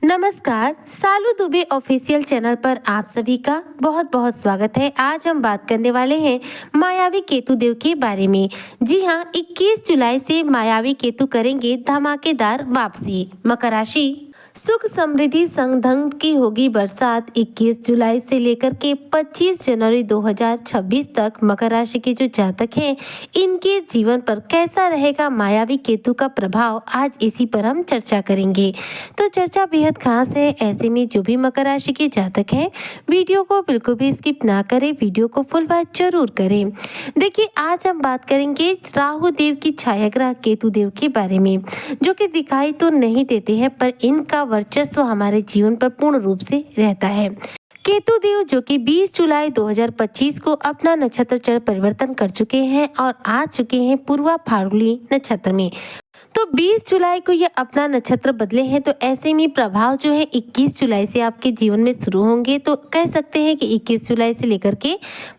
नमस्कार, सालू Dubey official channel पर आप सभी का बहुत बहुत स्वागत है। आज हम बात करने वाले हैं मायावी केतु देव के बारे में। जी हाँ, 21 जुलाई से मायावी केतु करेंगे धमाकेदार वापसी। मकर राशि, सुख समृद्धि संग धन की होगी बरसात। 21 जुलाई से लेकर के 25 जनवरी 2026 तक मकर राशि के जो जातक हैं, इनके जीवन पर कैसा रहेगा मायावी केतु का प्रभाव, आज इसी पर हम चर्चा करेंगे। तो चर्चा बेहद खास है, ऐसे में जो भी मकर राशि के जातक हैं, वीडियो को बिल्कुल भी स्किप ना करें, वीडियो को फुल वॉच जरूर करें। देखिए, आज हम बात करेंगे राहु देव की छाया ग्रह केतु देव के बारे में, जो कि दिखाई तो नहीं देते हैं पर इनका वर्चस्व हमारे जीवन पर पूर्ण रूप से रहता है। केतु देव जो कि 20 जुलाई 2025 को अपना नक्षत्र चरण परिवर्तन कर चुके हैं और आ चुके हैं पूर्वा फाल्गुनी नक्षत्र में। तो 20 जुलाई को ये अपना नक्षत्र बदले हैं, तो ऐसे में प्रभाव जो है 21 जुलाई से आपके जीवन में शुरू होंगे। तो कह सकते हैं कि 21 जुलाई से लेकर के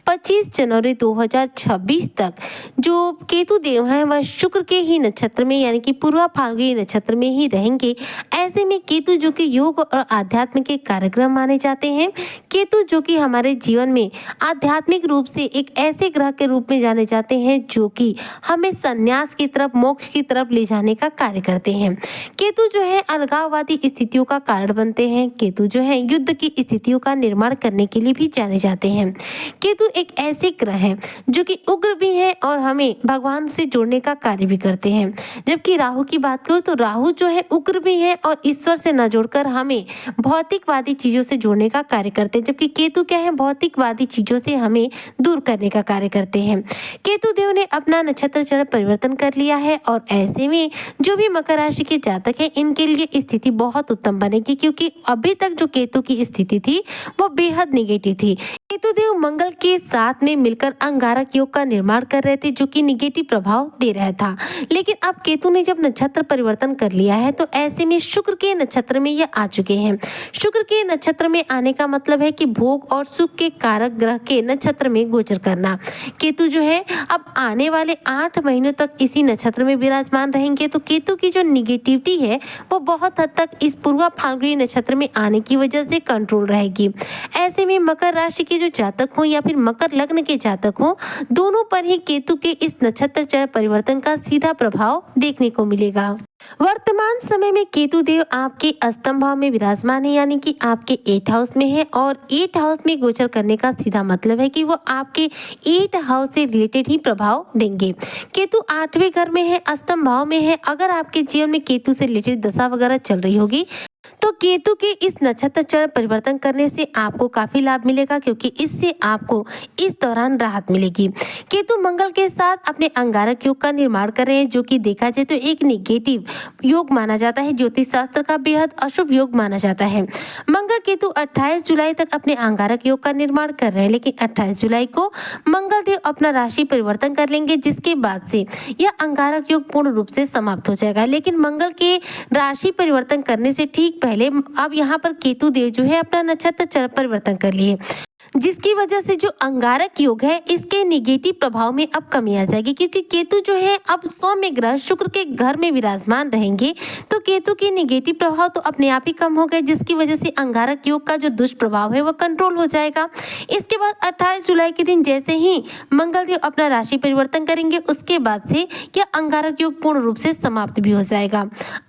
25 जनवरी 2026 तक जो केतु देव हैं वह शुक्र के ही नक्षत्र में यानी कि पूर्वा फाल्गुनी नक्षत्र में ही रहेंगे। ऐसे में केतु जो कि योग और आध्यात्म के कार्यक्रम माने जाते हैं, केतु जो कि हमारे जीवन में आध्यात्मिक रूप से एक ऐसे ग्रह के रूप में जाने जाते हैं जो कि हमें संन्यास की तरफ, मोक्ष की तरफ ले जाने का कार्य करते हैं। केतु जो है अलगाववादी स्थितियों का कारण बनते हैं। केतु जो है युद्ध की स्थितियों का निर्माण करने के लिए भी जाने जाते हैं। केतु एक ऐसे ग्रह है जो कि उग्र भी है और हमें भगवान से जोड़ने का कार्य भी करते हैं। जबकि राहु की बात करूं तो राहु जो है उग्र भी है और ईश्वर से न जोड़कर हमें भौतिकवादी चीजों से जोड़ने का कार्य करते हैं। जबकि केतु क्या है, भौतिकवादी चीजों से हमें दूर करने का कार्य करते हैं। केतु देव ने अपना नक्षत्र चरण परिवर्तन कर लिया है और ऐसे में जो भी मकर राशि के जातक हैं, इनके लिए स्थिति बहुत उत्तम बनेगी, क्योंकि अभी तक जो केतु की स्थिति थी वो बेहद निगेटिव थी। केतु देव मंगल के साथ में मिलकर अंगारक योग का निर्माण कर रहे थे, जो कि निगेटिव प्रभाव दे रहा था। लेकिन अब केतु ने जब नक्षत्र परिवर्तन कर लिया है, तो ऐसे में शुक्र के नक्षत्र में ये आ चुके हैं। शुक्र के नक्षत्र में आने का मतलब है कि भोग और सुख के कारक ग्रह के नक्षत्र में गोचर करना। केतु जो है अब आने वाले 8 महीनों तक इसी नक्षत्र में विराजमान रहेंगे। तो केतु की जो निगेटिविटी है वो बहुत हद तक इस पूर्वा फाल्गुनी नक्षत्र में आने की वजह से कंट्रोल रहेगी। ऐसे में मकर राशि के जो जातक हो या फिर मकर लग्न के जातक हो, दोनों पर ही केतु के इस नक्षत्र चरण परिवर्तन का सीधा प्रभाव देखने को मिलेगा। वर्तमान समय में केतु देव आपके अष्टम भाव में विराजमान है, यानी कि आपके 8 हाउस में है और 8 हाउस में गोचर करने का सीधा मतलब है कि वो आपके 8 हाउस से रिलेटेड ही प्रभाव देंगे। केतु 8वें घर में है, अष्टम भाव में है। अगर आपके जीवन में केतु से रिलेटेड दशा वगैरह चल रही होगी तो केतु के इस नक्षत्र चरण परिवर्तन करने से आपको काफी लाभ मिलेगा, क्योंकि इससे आपको इस दौरान राहत मिलेगी। केतु मंगल के साथ अपने अंगारक योग का निर्माण कर रहे हैं, जो कि देखा जाए तो एक निगेटिव योग माना जाता है, ज्योतिष शास्त्र का बेहद अशुभ योग माना जाता है। मंगल केतु 28 जुलाई तक अपने अंगारक योग का निर्माण कर रहे हैं, लेकिन 28 जुलाई को मंगल देव अपना राशि परिवर्तन कर लेंगे, जिसके बाद से यह अंगारक योग पूर्ण रूप से समाप्त हो जाएगा। लेकिन मंगल के राशि परिवर्तन करने से ठीक पहले अब यहाँ पर केतु देव जो है अपना नक्षत्र चरण परिवर्तन कर लिए, जिसकी वजह से जो अंगारक योग है इसके निगेटिव प्रभाव में अब कमी आ जाएगी, क्योंकि केतु जो है अब सौम्य ग्रह शुक्र के घर में विराजमान रहेंगे। तो केतु के निगेटिव प्रभाव तो अपने आप ही कम हो गए, जिसकी वजह से अंगारक योग का जो दुष्प्रभाव है वह कंट्रोल हो जाएगा। इसके बाद 28 जुलाई के दिन जैसे ही मंगल देव अपना राशि परिवर्तन करेंगे, उसके बाद से यह अंगारक योग पूर्ण रूप से समाप्त भी हो जाएगा।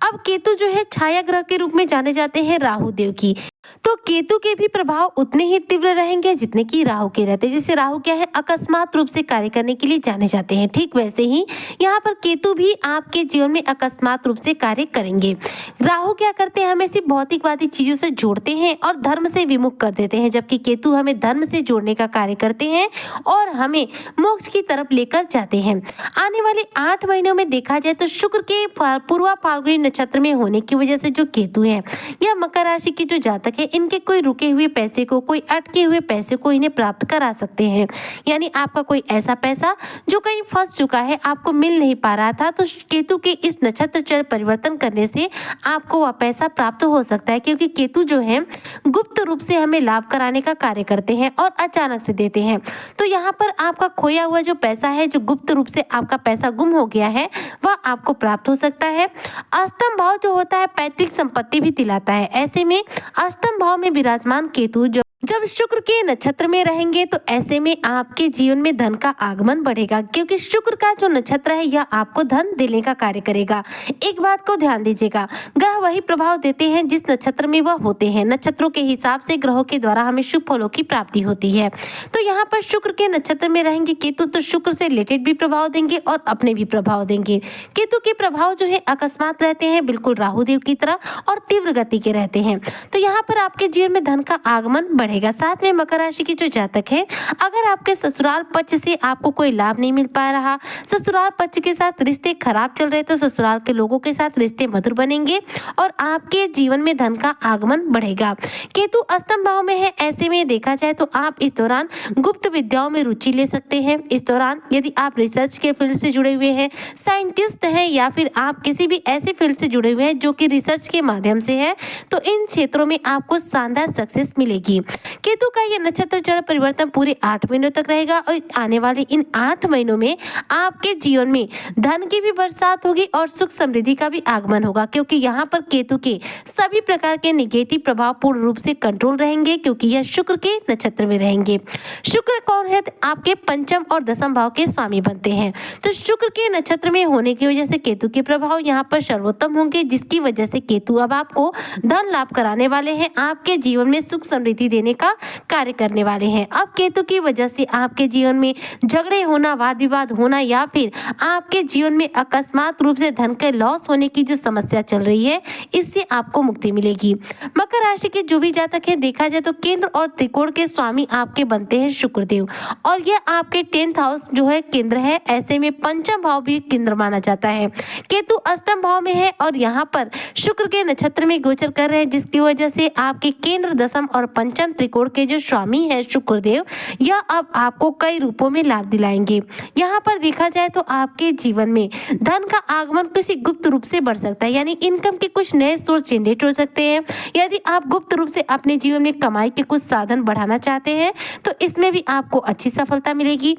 अब केतु जो है छाया ग्रह के रूप में जाने जाते हैं राहु देव की, तो केतु के भी प्रभाव उतने ही तीव्र रहेंगे जितने कि राहु के रहते हैं। जैसे राहु क्या है, अकस्मात रूप से कार्य करने के लिए जाने जाते हैं, ठीक वैसे ही यहाँ पर केतु भी आपके जीवन में अकस्मात रूप से कार्य करेंगे। राहु क्या करते हैं, हमें सिर्फ भौतिकवादी चीजों से जोड़ते हैं और धर्म से विमुख कर देते हैं, जबकि केतु हमें धर्म से जोड़ने का कार्य करते हैं और हमें मोक्ष की तरफ लेकर जाते हैं। आने वाले 8 महीनों में देखा जाए तो शुक्र के पूर्वा फाल्गुनी नक्षत्र में होने की वजह से जो केतु है, यह मकर राशि के जो जातक जातक है इनके कोई रुके हुए पैसे को, कोई अटके हुए पैसे को इन्हें प्राप्त करा सकते हैं। यानी आपका कोई ऐसा पैसा जो कहीं फंस चुका है, आपको मिल नहीं पा रहा था, तो केतु के इस नक्षत्र चर परिवर्तन करने से आपको वह पैसा प्राप्त हो सकता है, क्योंकि केतु जो है गुप्त रूप से हमें लाभ कराने का कार्य करते हैं और अचानक से देते हैं। तो यहाँ पर आपका खोया हुआ जो पैसा है, जो गुप्त रूप से आपका पैसा गुम हो गया है, वह आपको प्राप्त हो सकता है। अष्टम भाव जो होता है पैतृक संपत्ति भी दिलाता है। ऐसे में अष्टम भाव में विराजमान केतु जब शुक्र के नक्षत्र में रहेंगे तो ऐसे में आपके जीवन में धन का आगमन बढ़ेगा, क्योंकि शुक्र का जो नक्षत्र है यह आपको धन देने का कार्य करेगा। एक बात को ध्यान दीजिएगा, ग्रह वही प्रभाव देते हैं जिस नक्षत्र में वह होते हैं। नक्षत्रों के हिसाब से ग्रहों के द्वारा हमें शुभ फलों की प्राप्ति होती है। तो यहाँ पर शुक्र के नक्षत्र में रहेंगे केतु तो शुक्र से रिलेटेड भी प्रभाव देंगे और अपने भी प्रभाव देंगे। केतु के प्रभाव जो है अकस्मात रहते हैं, बिल्कुल राहु देव की तरह, और तीव्र गति के रहते हैं। तो यहाँ पर आपके जीवन में धन का आगमन बढ़ेगा। साथ में मकर राशि के जो जातक है, अगर आपके ससुराल पक्ष से आपको कोई लाभ नहीं मिल पा रहा, ससुराल पक्ष के साथ रिश्ते खराब चल रहे, तो ससुराल के लोगों के साथ रिश्ते मधुर बनेंगे और आपके जीवन में धन का आगमन बढ़ेगा। केतु अष्टम भाव में है, ऐसे में देखा जाए तो आप इस दौरान गुप्त विद्याओं में रुचि ले सकते हैं। इस दौरान यदि आप रिसर्च के फील्ड से जुड़े हुए हैं, साइंटिस्ट हैं, या फिर आप किसी भी ऐसे फील्ड से जुड़े हुए हैं जो कि रिसर्च के माध्यम से है, तो इन क्षेत्रों में आपको शानदार सक्सेस मिलेगी। केतु का यह नक्षत्र चरण परिवर्तन पूरे 8 महीनों तक रहेगा और आने वाले इन 8 महीनों में आपके जीवन में धन की भी बरसात होगी और सुख समृद्धि का भी आगमन होगा, क्योंकि यहाँ पर केतु के सभी प्रकार के नेगेटिव प्रभाव पूर्ण रूप से कंट्रोल रहेंगे, क्योंकि यह शुक्र के नक्षत्र में रहेंगे। शुक्र कौन है? आपके पंचम और दसम भाव के स्वामी बनते हैं। तो शुक्र के नक्षत्र में होने की वजह से केतु के प्रभाव यहाँ पर सर्वोत्तम होंगे, जिसकी वजह से केतु अब आपको धन लाभ कराने वाले हैं, आपके जीवन में सुख समृद्धि देने का कार्य करने वाले हैं। अब केतु की वजह से आपके जीवन में झगड़े होना, वाद विवाद होना, या फिर आपके जीवन में अकस्मात रूप से धन के लॉस होने की जो समस्या चल रही है, इससे आपको मुक्ति मिलेगी। मकर राशि के जो भी जातक है, देखा जाए तो केंद्र और त्रिकोण के स्वामी आपके बनते हैं शुक्रदेव, और यह आपके 10th हाउस जो है केंद्र है। ऐसे में पंचम भाव भी केंद्र माना जाता है। केतु अष्टम भाव में है और यहाँ पर शुक्र के नक्षत्र में गोचर कर रहे हैं, जिसकी वजह से आपके केंद्र, दसम और पंचम त्रिकोण के जो स्वामी है शुक्रदेव, यह अब आपको कई रूपों में लाभ दिलाएंगे। यहाँ पर देखा जाए तो आपके जीवन में धन का आगमन किसी गुप्त रूप से बढ़ सकता है, यानी इनकम के कुछ नए सोर्स जनरेट हो सकते हैं। यदि आप गुप्त रूप से अपने जीवन में कमाई के कुछ साधन बढ़ाना चाहते हैं तो इसमें भी आपको अच्छी सफलता मिलेगी।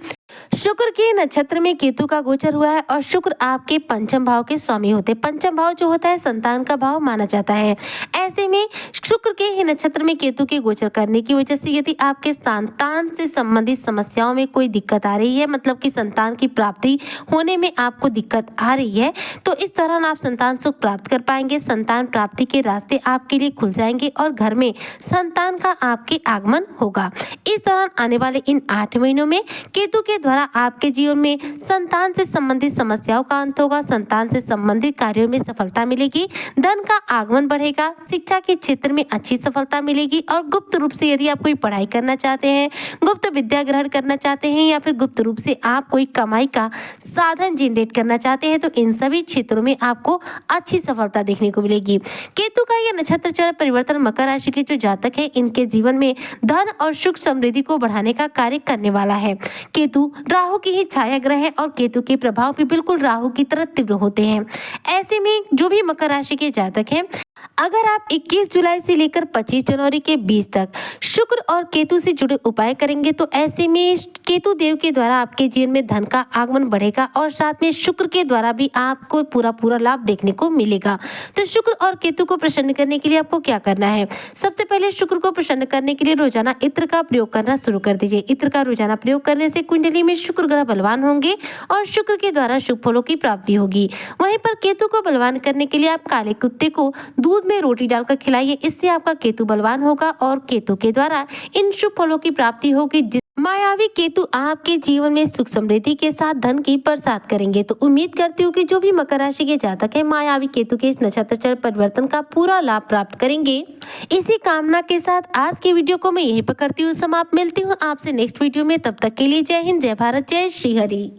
शुक्र के नक्षत्र में केतु का गोचर हुआ है और शुक्र आपके पंचम भाव के स्वामी होते हैं। पंचम भाव जो होता है संतान का भाव माना जाता है। ऐसे में शुक्र के ही नक्षत्र में केतु के गोचर करने की वजह से यदि आपके संतान से संबंधित समस्याओं में कोई दिक्कत आ रही है, मतलब कि संतान की प्राप्ति होने में आपको दिक्कत आ रही है, तो इस दौरान आप संतान सुख प्राप्त कर पाएंगे। संतान प्राप्ति के रास्ते आपके लिए खुल जाएंगे और घर में संतान का आपके आगमन होगा। इस दौरान आने वाले इन 8 महीनों में केतु के द्वारा आपके जीवन में संतान से संबंधित समस्याओं का अंत होगा, संतान से संबंधित कार्यों में सफलता मिलेगी, धन का आगमन बढ़ेगा, शिक्षा के क्षेत्र में अच्छी सफलता मिलेगी, और गुप्त रूप से यदि आप कोई पढ़ाई करना चाहते हैं, गुप्त विद्या ग्रहण करना चाहते हैं, या फिर गुप्त रूप से आप कोई कमाई का साधन जनरेट करना चाहते हैं, तो इन सभी क्षेत्रों में आपको अच्छी सफलता देखने को मिलेगी। केतु का यह नक्षत्र चरण परिवर्तन मकर राशि के जो जातक है, इनके जीवन में धन और सुख समृद्धि को बढ़ाने का कार्य करने वाला है। केतु राहु की ही छाया ग्रह है और केतु के प्रभाव भी बिल्कुल राहु की तरह तीव्र होते हैं। ऐसे में जो भी मकर राशि के जातक हैं, अगर आप 21 जुलाई से लेकर 25 जनवरी के बीच तक शुक्र और केतु से जुड़े उपाय करेंगे तो ऐसे में केतु देव के द्वारा आपके जीवन में धन का आगमन बढ़ेगा और साथ में शुक्र के द्वारा भी आपको पूरा लाभ देखने को मिलेगा। तो शुक्र और केतु को प्रसन्न करने के लिए आपको क्या करना है? सबसे पहले शुक्र को प्रसन्न करने के लिए रोजाना इत्र का प्रयोग करना शुरू कर दीजिए। इत्र का रोजाना प्रयोग करने से कुंडली में शुक्र ग्रह बलवान होंगे और शुक्र के द्वारा शुभ फलों की प्राप्ति होगी। वहीं पर केतु को बलवान करने के लिए आप काले कुत्ते को दूध में रोटी डालकर खिलाइए, इससे आपका केतु बलवान होगा और केतु के द्वारा इन शुभ फलों की प्राप्ति होगी। मायावी केतु आपके जीवन में सुख समृद्धि के साथ धन की बरसात करेंगे। तो उम्मीद करती हूँ कि जो भी मकर राशि के जातक है, मायावी केतु के इस नक्षत्र चरण परिवर्तन का पूरा लाभ प्राप्त करेंगे। इसी कामना के साथ आज की वीडियो को मैं यहीं पर करती हूँ समाप्त। मिलती हूँ आपसे नेक्स्ट वीडियो में, तब तक के लिए जय हिंद, जय भारत, जय श्री हरि।